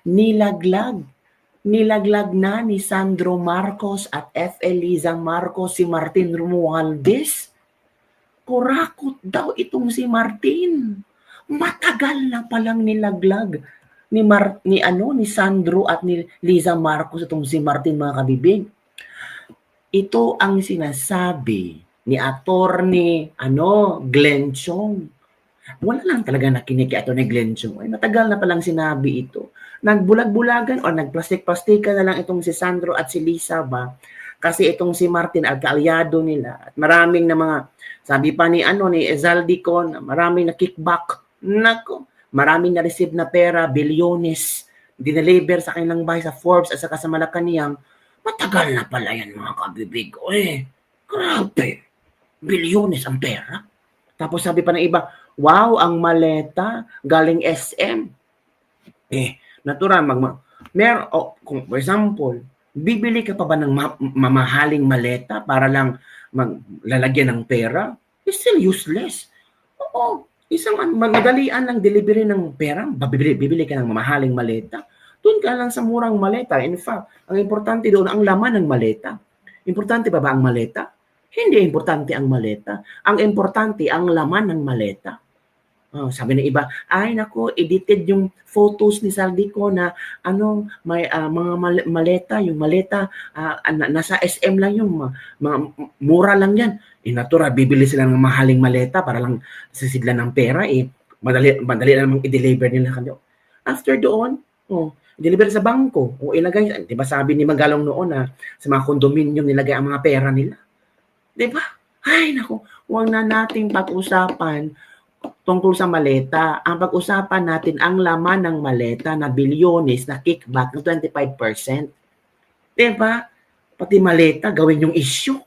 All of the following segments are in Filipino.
nilaglag. Nilaglag na ni Sandro Marcos at F. Eliza Marcos si Martin Romualdez. Kurakot daw itong si Martin. Matagal na palang nilaglag ni Sandro at ni Liza Marcos itong si Martin, mga kabibig. Ito ang sinasabi ni Attorney Glenn Chong. Wala lang talaga nakinig kay Attorney Glenn Chong. Ay, matagal na palang sinabi ito. Nagbulag-bulagan o nagplastik-plastikan na lang itong si Sandro at si Liza ba? Kasi itong si Martin al kaalyado nila. At maraming na mga, sabi pa ni Ezaldico, na maraming na kickback. Nako, maraming na receive na pera, bilyones, dineliver sa kanilang bahay sa Forbes at saka sa Malacanang. Matagal na pala yan, mga kabibig. Grabe. Bilyones ang pera. Tapos sabi pa ng iba, wow, ang maleta galing SM. Natural, kung for example, bibili ka pa ba ng mamahaling maleta para lang maglalagyan ng pera? It's still useless. Oo, isang madalian lang delivery ng pera, bibili ka ng mamahaling maleta. Doon ka lang sa murang maleta. In fact, ang importante doon ang laman ng maleta. Importante ba ang maleta? Hindi importante ang maleta. Ang importante ang laman ng maleta. Sabi ng iba, ay nako, edited yung photos ni Saldico na may mga maleta, yung maleta nasa SM lang yung mga mura lang yan. Natural, bibili sila ng mahaling maleta para lang sisidlan ng pera. Madali namang i-deliver nila. After doon, i-deliver sa bangko. Ilagay, di ba sabi ni Magalong noon na sa mga condominium nilagay ang mga pera nila. Di ba? Ay nako, huwag na nating pag-usapan tungkol sa maleta. Ang pag-usapan natin ang laman ng maleta na bilyones na kickback ng 25%. Diba? Pati maleta, gawin yung issue.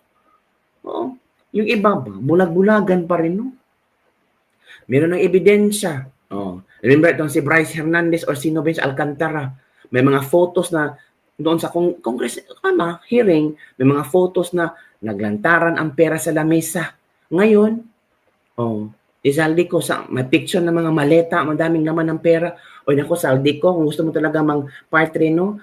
Yung iba ba, bulag-bulagan pa rin. Meron ng ebidensya. Remember itong si Bryce Hernandez or si Bench Alcantara. May mga photos na doon sa Congress hearing, may mga photos na naglantaran ang pera sa lamesa. Ngayon, Saldico, may picture ng mga maleta, madaming laman ng pera. Nako, Saldico, kung gusto mo talaga mag-partreno,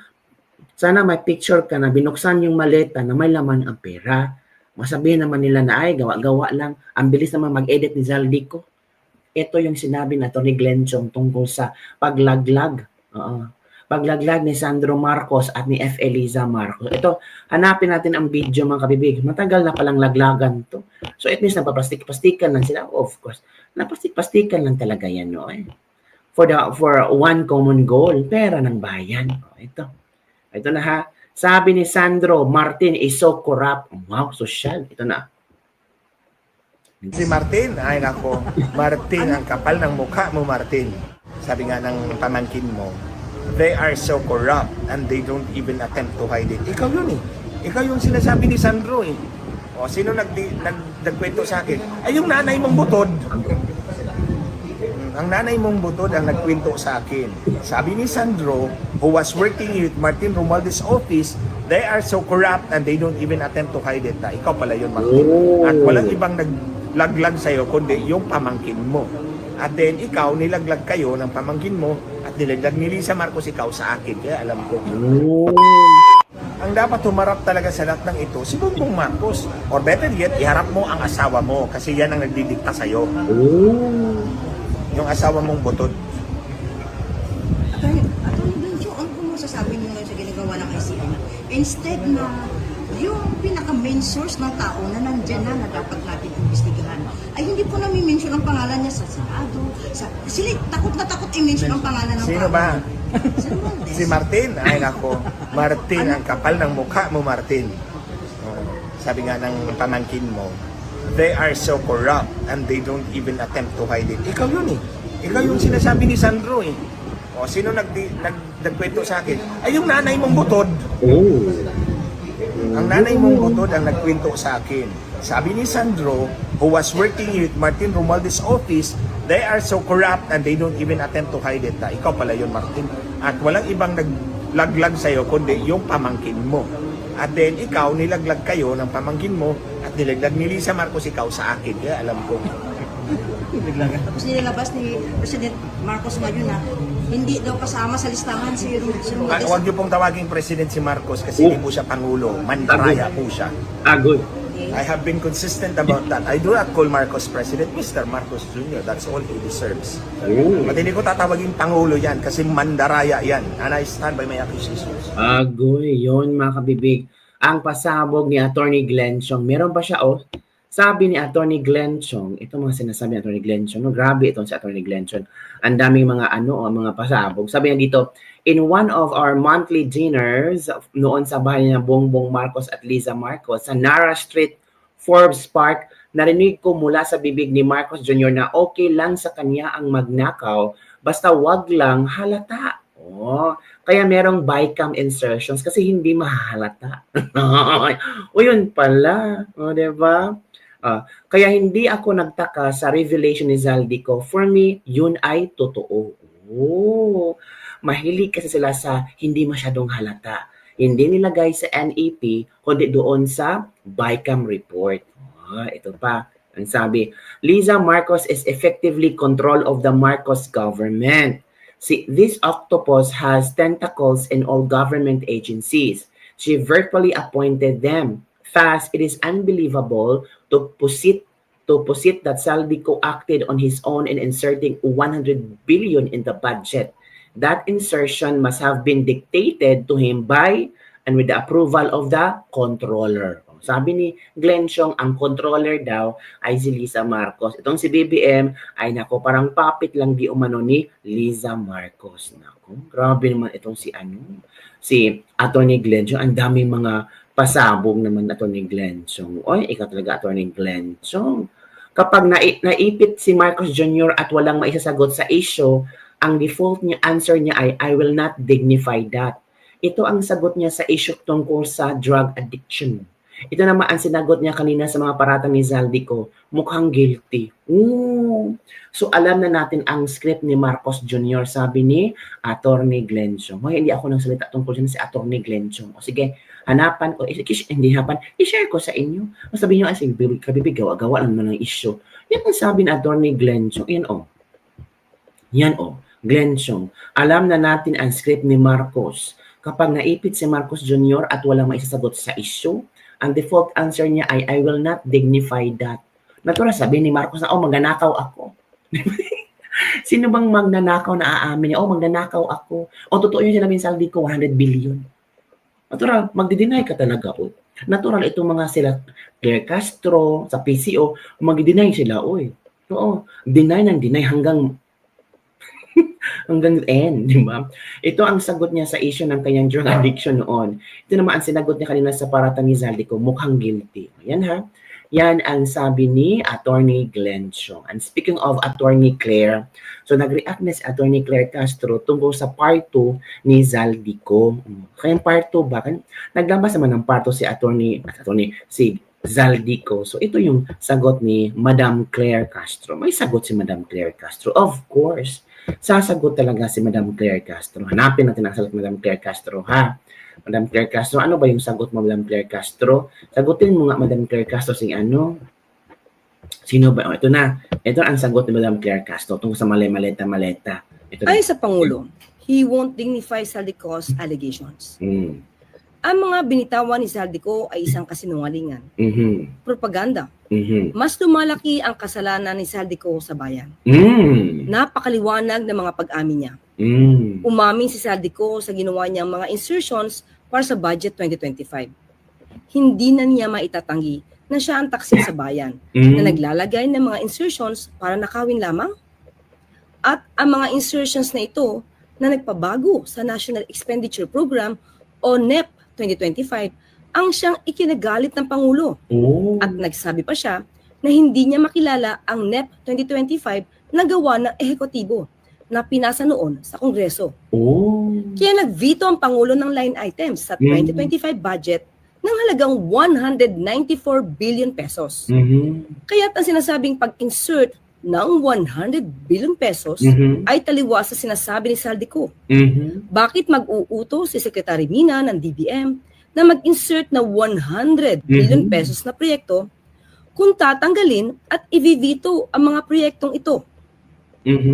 sana may picture ka na binuksan yung maleta na may laman ang pera. Masabihin naman nila na ay, gawa-gawa lang. Ang bilis naman mag-edit ni Saldico. Ito yung sinabi na Attorney Glenn Chong tungkol sa paglaglag. Paglaglag ni Sandro Marcos at ni F. Eliza Marcos. Ito, hanapin natin ang video, mga kabibig. Matagal na palang laglagan to. So it means napaplastik-plastikan lang sila. Of course, naplastik-plastikan lang talaga yan. For one common goal, pera ng bayan. Ito na ha. Sabi ni Sandro, Martin is so corrupt. Wow, social. Ito na. Si Martin, ay nako, Martin, ang kapal ng mukha mo, Martin. Sabi nga ng pamangkin mo, they are so corrupt and they don't even attempt to hide it. Ikaw yun Ikaw yung sinasabi ni Sandro sino nagkwento sa akin? Ay, yung nanay mong butod. Ang nanay mong butod ang nagkwento sa akin. Sabi ni Sandro, who was working with Martin Romualdez office, they are so corrupt and they don't even attempt to hide it. Ikaw pala yun, Martin. At walang ibang naglaglag sa'yo kundi yung pamangkin mo. At then ikaw, nilaglag kayo ng pamangkin mo at nilaglag ni Liza Marcos ikaw sa akin. Kaya alam ko. Ang dapat humarap talaga sa lahat ng ito, si Bongbong Marcos. Or better yet, iharap mo ang asawa mo kasi yan ang nagdidikta sa'yo. Yung asawa mong butod. Attorney Benjo, ano kung masasabi mo ngayon sa ginagawa ng ICI? Instead na yung pinaka-main source ng tao na nandyan na dapat natin imbestigahan, ay hindi po nami-mention ang pangalan niya sa Senado. Sila takot na takot i-mention ang pangalan ng tao. Sino ba? Si Martin. Ay nako, Martin, ang kapal ng mukha mo, Martin. Sabi nga ng pamangkin mo, they are so corrupt and they don't even attempt to hide it. Ikaw yun Ikaw yung sinasabi ni Sandro sino nagkwento sa akin? Ay, yung nanay mong butod. Ang nanay mong butod ang nagkwento sa akin. Sabi ni Sandro, who was working with Martin Romualdez office, they are so corrupt and they don't even attempt to hide it. Ikaw pala yun, Martin. At walang ibang naglaglag sa'yo kundi yung pamangkin mo. At then ikaw, nilaglag kayo ng pamangkin mo at nilaglag ni Liza Marcos ikaw sa akin. Kaya alam ko. Tapos nilalabas ni President Marcos ngayon na hindi daw kasama sa listahan si Romualdez. Huwag niyo pong tawaging president si Marcos kasi hindi po siya pangulo. Mandaraya po siya. Good. I have been consistent about that. I do not call Marcos President, Mr. Marcos Jr. That's all he deserves. But hindi ko tatawagin Pangulo yan kasi mandaraya yan. And I stand by my accusations. Yun mga kabibig. Ang pasabog ni Attorney Glenn Chong. Meron ba siya? Sabi ni Attorney Glenn Chong, ito mga sinasabi ni Attorney Glenn Chong. Grabe itong si Attorney Glenn Chong. Ang daming mga mga pasabog. Sabi niya dito, in one of our monthly dinners noon sa bahay ng Bongbong Marcos at Liza Marcos sa Nara Street, Forbes Park, narinig ko mula sa bibig ni Marcos Jr. na okay lang sa kanya ang magnakaw basta wag lang halata. Kaya merong bycam insertions kasi hindi mahalata. Yun pala. Diba? Kaya hindi ako nagtaka sa revelation ni Zaldico. For me, yun ay totoo. Mahilig kasi sila sa hindi masyadong halata. Hindi nilagay sa NEP, kundi doon sa bycam report. Ito pa, ang sabi, Liza Marcos is effectively control of the Marcos government. See, this octopus has tentacles in all government agencies. She virtually appointed them. Fast, it is unbelievable to posit that Zaldico acted on his own in inserting 100 billion in the budget. That insertion must have been dictated to him by and with the approval of the controller. Sabi ni Glenn Chong, ang controller daw ay si Liza Marcos. Itong si BBM ay nako parang puppet lang di umano ni Liza Marcos. Nako, grabe naman itong si Attorney Glenn Chong. Ang daming mga pasabog naman Attorney Glenn Chong. Ikaw talaga Attorney Glenn Chong. Kapag naipit si Marcos Jr. at walang maisasagot sa issue, ang default niya, answer niya ay, I will not dignify that. Ito ang sagot niya sa issue tungkol sa drug addiction. Ito naman ang sinagot niya kanina sa mga paratang ni Zaldico, mukhang guilty. So alam na natin ang script ni Marcos Jr. Sabi ni Attorney Glenn Chong. Hindi ako nang salita tungkol dyan si Attorney Glenn Chong. Sige, hanapan ko, i-share ko sa inyo. Sabi niyo, kabibig, gawa lang naman ng issue. Yan ang sabi ni Attorney Glenn Chong. Yan Glenn Chong. Alam na natin ang script ni Marcos. Kapag naipit si Marcos Jr. at walang maisasagot sa issue, ang default answer niya ay, I will not dignify that. Natural sabi ni Marcos na, magnanakaw ako. Sino bang magnanakaw na aamin niya? Magnanakaw ako. Totoo yun sinabi ni Zaldico, 100 billion. Natural, magdi-deny ka talaga. Natural, itong mga sila, Claire Castro, sa PCO, magdi-deny sila. Deny ng deny hanggang end, di ba? Ito ang sagot niya sa issue ng kanyang drug addiction noon. Ito naman ang sinagot niya kanina sa paratang ni Zaldico, mukhang guilty. Yan ang sabi ni Attorney Glenn Chong. And speaking of Attorney Claire, so nag-react na si Attorney Claire Castro tungkol sa part 2 ni Zaldico. Kayang part 2 ba? Naglabas naman ng part 2 si Zaldico. So ito yung sagot ni Madam Claire Castro. May sagot si Madam Claire Castro. Of course, sasagot talaga si Madam Claire Castro. Hanapin natin ang sagot ni Madam Claire Castro, ha? Madam Claire Castro, ano ba yung sagot mo, Madam Claire Castro? Sagutin mo nga, Madam Claire Castro, Sino ba? Ito na. Ito ang sagot ni Madam Claire Castro tungkol sa maleta. Ay sa Pangulo, he won't dignify Zaldico's allegations. Ang mga binitawan ni Zaldico ay isang kasinungalingan. Propaganda. Mas lumalaki ang kasalanan ni Zaldico sa bayan. Napakaliwanag ng mga pag-amin niya. Umamin si Zaldico sa ginawa niyang mga insertions para sa budget 2025. Hindi na niya maitatanggi na siya ang taksil sa bayan na naglalagay ng mga insertions para nakawin lamang. At ang mga insertions na ito na nagpabago sa National Expenditure Program o NEP 2025 ang siyang ikinagalit ng Pangulo. At nagsabi pa siya na hindi niya makilala ang NEP 2025 na gawa ng ehekutibo na pinasa noon sa Kongreso. Kaya nag-veto ang Pangulo ng line items sa 2025 budget ng halagang 194 billion pesos. Kaya't ang sinasabing pag-insert ng 100 billion pesos ay taliwas sa sinasabi ni Zaldico. Bakit mag-uuto si Secretary Mina ng DBM na mag-insert na 100 billion pesos na proyekto kung tatanggalin at i-veto ang mga proyektong ito.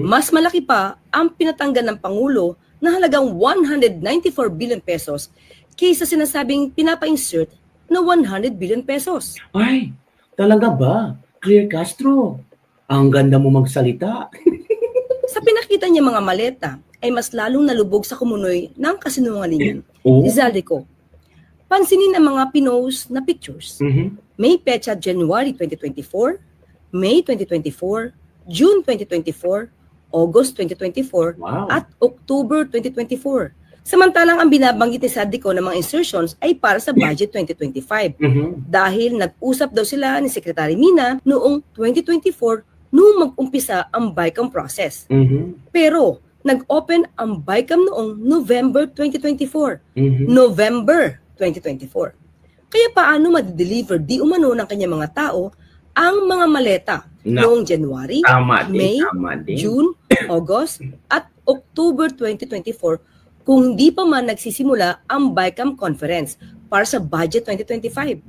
Mas malaki pa ang pinatanggal ng Pangulo na halagang 194 billion pesos kaysa sinasabing pinapa-insert na 100 billion pesos. Ay, talaga ba? Claire Castro, ang ganda mo magsalita. Sa pinakita niya mga maleta, ay mas lalong nalubog sa kumunoy ng kasinungalingan. Oh. Si Zaldico, pansinin ang mga pinost na pictures. May petsa January 2024, May 2024, June 2024, August 2024, Wow. at October 2024. Samantalang ang binabanggit ni Zaldico ng mga insertions ay para sa budget 2025. Dahil nag-usap daw sila ni Secretary Mina noong 2024 noong mag-umpisa ang BICAM process. Pero nag-open ang BICAM noong November 2024. November 2024. Kaya paano ma-deliver di umano ng kanyang mga tao ang mga maleta noong January, Tama May, din. June, August, at October 2024 kung hindi pa man nagsisimula ang BICAM conference para sa budget 2025.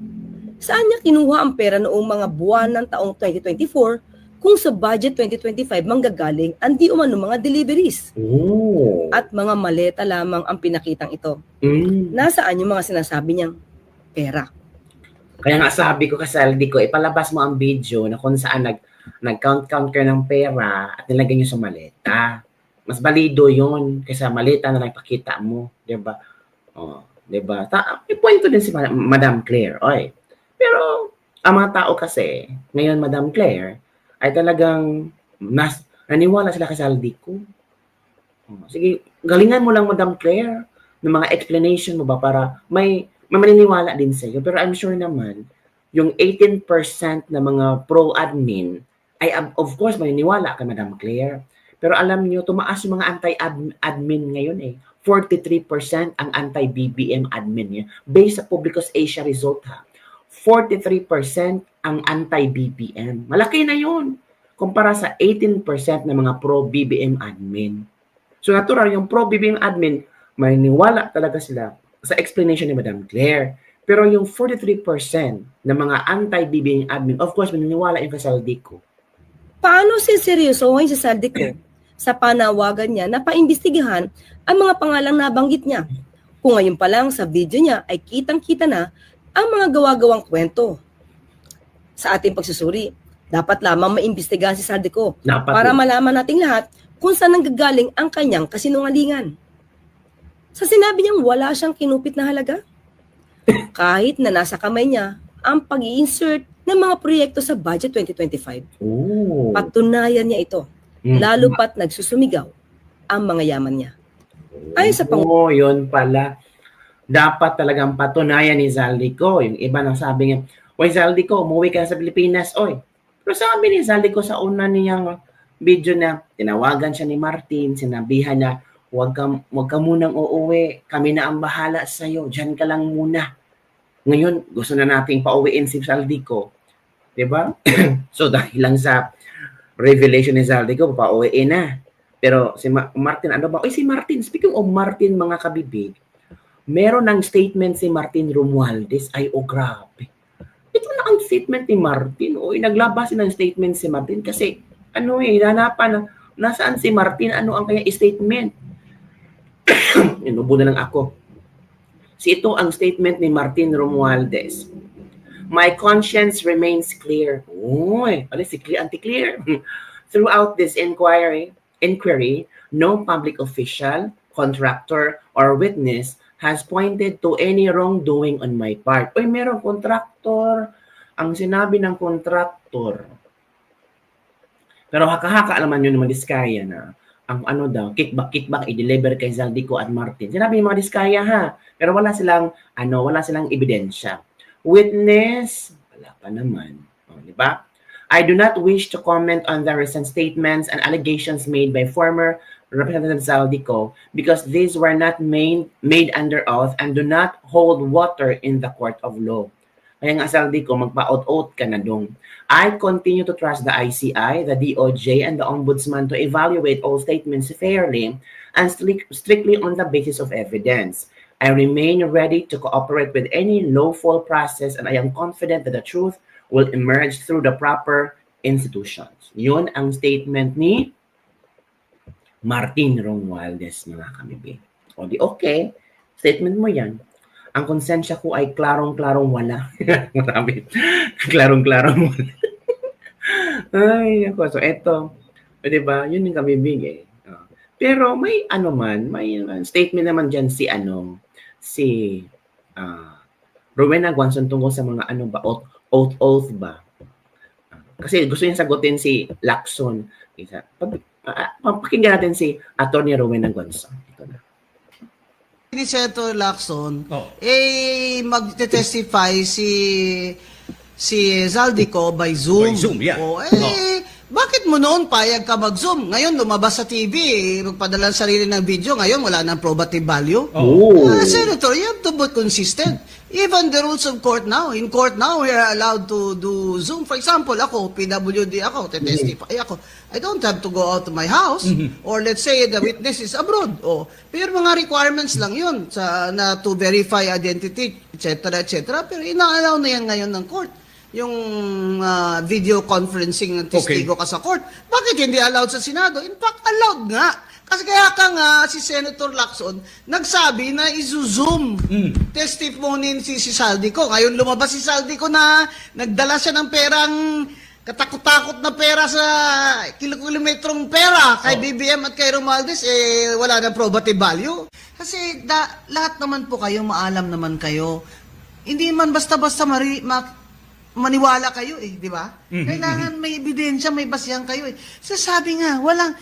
Saan niya kinuha ang pera noong mga buwan ng taong 2024 kung sa budget 2025 manggagaling ang di umano mga deliveries? Oh. At mga maleta lamang ang pinakitang ito. Nasaan yung mga sinasabi niyang pera? Kaya nga sabi ko kasaldi ko, ipalabas mo ang video na kung saan nag-count ka ng pera at nilagay nyo sa maleta. Mas balido yun kaysa maleta na lang pakita mo. Diba? Oh, diba? May point ko din si Madam Claire. Oy. Pero ang mga tao kasi, ngayon Madam Claire, ay talagang naniwala sila kasaldi ko. Oh, sige, galingan mo lang Madam Claire ng mga explanation mo ba para may maniniwala din sa iyo. Pero I'm sure naman, yung 18% na mga pro-admin ay of course maniniwala kay Madam Claire. Pero alam niyo, tumaas yung mga anti-admin ngayon eh. 43% ang anti-BBM admin niya. Based sa Publicos Asia result ha. 43% ang anti-BBM. Malaki na yun. Kumpara sa 18% na mga pro-BBM admin. So natural, yung pro-BBM admin, maniniwala talaga sila sa explanation ni Madam Claire. Pero yung 43% na mga anti-BBM admin, of course, maniniwala yung kasaldi ko. Paano siseryosohin si Zaldico sa panawagan niya na paimbestigahan ang mga pangalang nabanggit niya? Kung ngayon pa lang sa video niya ay kitang-kita na ang mga gawa-gawang kwento. Sa ating pagsusuri, dapat lamang maimbestigahan si Zaldico para malaman nating lahat kung saan nanggagaling ang kanyang kasinungalingan. Sa sinabi niyang wala siyang kinupit na halaga, kahit na nasa kamay niya ang pag-i-insert ng mga proyekto sa budget 2025. Oh. Patunayan niya ito, lalo pat nagsusumigaw ang mga yaman niya. Ayon sa Pangulo. Yun pala. Dapat talagang patunayan ni Zaldico. Yung iba nang sabi niya, "Oy Zaldico, umuwi ka na sa Pilipinas, oy." Pero sabi ni Zaldico sa una niyang video na tinawagan siya ni Martin, sinabihan na, Huwag ka munang uuwi. Kami na ang bahala sa iyo. Diyan ka lang muna. Ngayon, gusto na nating pauwiin si Zaldico. Diba? So, dahil lang sa revelation ni Zaldico, pauwiin na. Pero si Martin, ano ba? Oy, si Martin. Speaking of Martin, mga kabibig, meron ng statement si Martin Romualdez. Ay, grabe. Ito na ang statement ni Martin. Oy, naglabas ng statement si Martin kasi, hanapan, nasaan si Martin? Ano ang kanyang statement? Inubo na lang ako. Ito ang statement ni Martin Romualdez. My conscience remains clear. Uy, si anti-clear. Throughout this inquiry, no public official, contractor, or witness has pointed to any wrongdoing on my part. Uy, merong contractor. Ang sinabi ng contractor. Pero haka-haka naman yun naman diskaya na ang kickback i-deliver kay Zaldico at Martin. Sinabi yung mga diskaya ha, pero wala silang ebidensya. Witness, wala pa naman. Di ba? I do not wish to comment on the recent statements and allegations made by former Representative Zaldico because these were not made under oath and do not hold water in the court of law. Kaya nga Zaldico, magpa-out-out ka na dong. I continue to trust the ICI, the DOJ, and the Ombudsman to evaluate all statements fairly and strictly on the basis of evidence. I remain ready to cooperate with any lawful process and I am confident that the truth will emerge through the proper institutions. Yun ang statement ni Martin Romualdez, mga kamibig. O di okay, statement mo yan. Ang konsensya ko ay klarong-klarong wala. Marami. Klarong-klarong wala. Ay, ako. So, eto. Di ba? Yun yung kamibig eh. Pero may may statement naman dyan si Rowena Guanzon tungkol sa mga oath ba? Kasi gusto niya sagutin si Lacson. Pakinggan natin si Atty. Rowena Guanzon. Ito na. Ni Senator Lacson, magte-testify si Zaldico by Zoom. By Zoom, yeah. Bakit mo noon payag ka mag-Zoom? Ngayon lumabas sa TV, magpadala ng sarili ng video, ngayon wala nang probative value. Senator, you have to be consistent. Even the rules of court now, in court now, we are allowed to do Zoom. For example, ako, PWD ako, testify ako. I don't have to go out to my house, or let's say the witness is abroad. Pero mga requirements lang yun na to verify identity, etc., etc. Pero ina-allow na yan ngayon ng court. Yung video conferencing ng testigo ka sa court. Bakit hindi allowed sa Senado? In fact, allowed nga. Kasi kaya ka nga si Senator Lacson nagsabi na izo-zoom testimony si Zaldico. Ngayon lumabas si Zaldico na nagdala siya ng perang katakot-takot na pera sa kilometrong pera kay BBM at kay Romualdez, wala na probative value. Kasi lahat naman po kayo, maalam naman kayo. Hindi man basta-basta maniwala kayo di ba? Kailangan may ebidensya, may basihan kayo Sasabi nga, walang,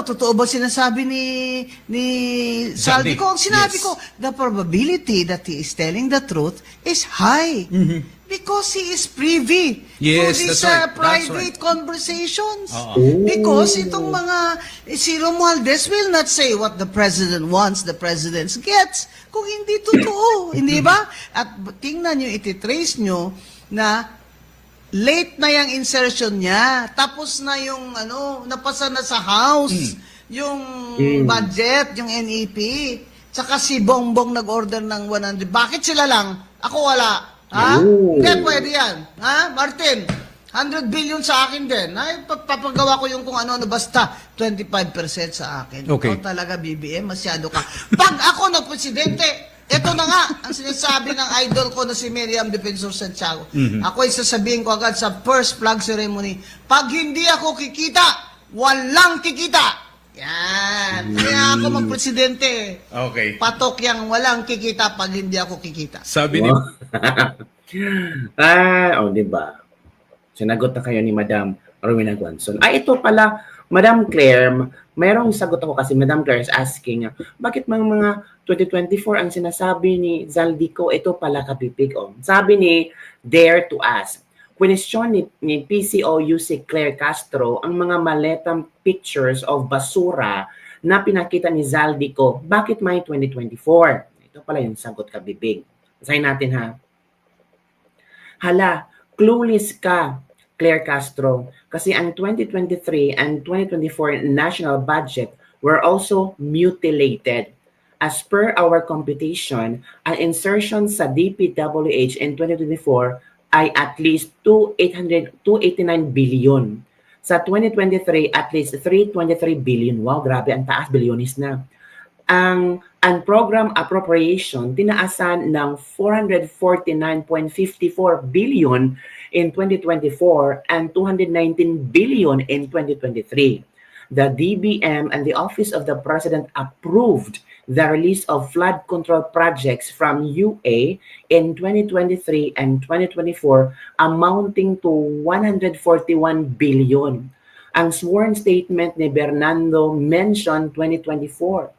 totoo ba sinasabi ni Zaldico? Ang sinabi ko, the probability that he is telling the truth is high. Because he is privy to these private conversations. Because itong si Romualdez will not say what the president wants, the president gets, kung hindi totoo. Hindi ba? At tingnan nyo, ititrace nyo na late na yung insertion niya. Tapos na yung napasa na sa House. Yung budget, yung NEP. Tsaka si Bongbong nag-order ng 100. Bakit sila lang? Ako wala. Ha? Hindi pwede yan. Ha? Martin, 100 billion sa akin din. Ay, pagpapagawa ko yung kung ano-ano, basta 25% sa akin. Okay. Ikaw talaga, BBM, masyado ka. Pag ako na presidente, ito na nga, ang sinasabi ng idol ko na si Miriam Defensor Santiago. Ako ay sasabihin ko agad sa first flag ceremony, pag hindi ako kikita, walang kikita. Yan. Kaya ako magpresidente. Okay. Patok yang walang kikita pag hindi ako kikita. Sabi ni... diba? Sinagot na kayo ni Madam Rowena Guanzon. Ito pala, Madam Claire, mayroong sagot ako kasi Madam Claire is asking, bakit mga 2024 ang sinasabi ni Zaldico? Ito pala kapipig. Sabi ni Dare to Ask, question ni PCOU si Claire Castro ang mga maletang pictures of basura na pinakita ni Zaldico. Bakit may 2024? Ito pala yung sagot kabibig. Basahin natin ha. Hala, clueless ka, Claire Castro, kasi ang 2023 and 2024 national budget were also mutilated. As per our computation, ang insertion sa DPWH in 2024 ay at least 289 billion. Sa 2023, at least 323 billion. Wow, grabe, ang taas, bilyonis na. Ang program appropriation, tinaasan ng 449.54 billion in 2024 and 219 billion in 2023. The DBM and the Office of the President approved the release of flood control projects from UA in 2023 and 2024 amounting to 141 billion. Ang sworn statement ni Bernardo mentioned 2024.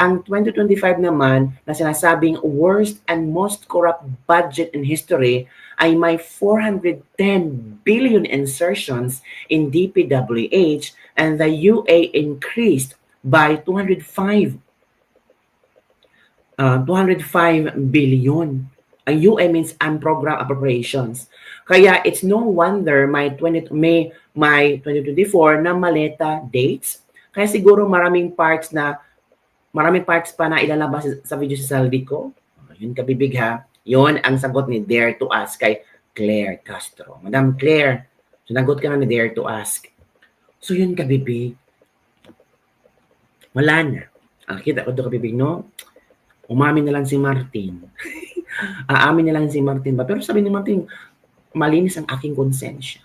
Ang 2025 naman na sinasabing worst and most corrupt budget in history ay may 410 billion insertions in DPWH and the UA increased by 205 billion. Ang UA means unprogrammed appropriations. Kaya it's no wonder may 2024 na maleta dates. Kaya siguro maraming parts pa na ilalabas sa video si Zaldico. Yun kabibig ha. Yun ang sagot ni Dare to Ask kay Claire Castro. Madam Claire, sinagot ka na ni Dare to Ask. So yun ka, Bibi. Wala na. Kita ko doon ka, Bibi, no? Umamin na lang si Martin. Aamin na lang si Martin ba? Pero sabi ni Martin, malinis ang aking konsensya.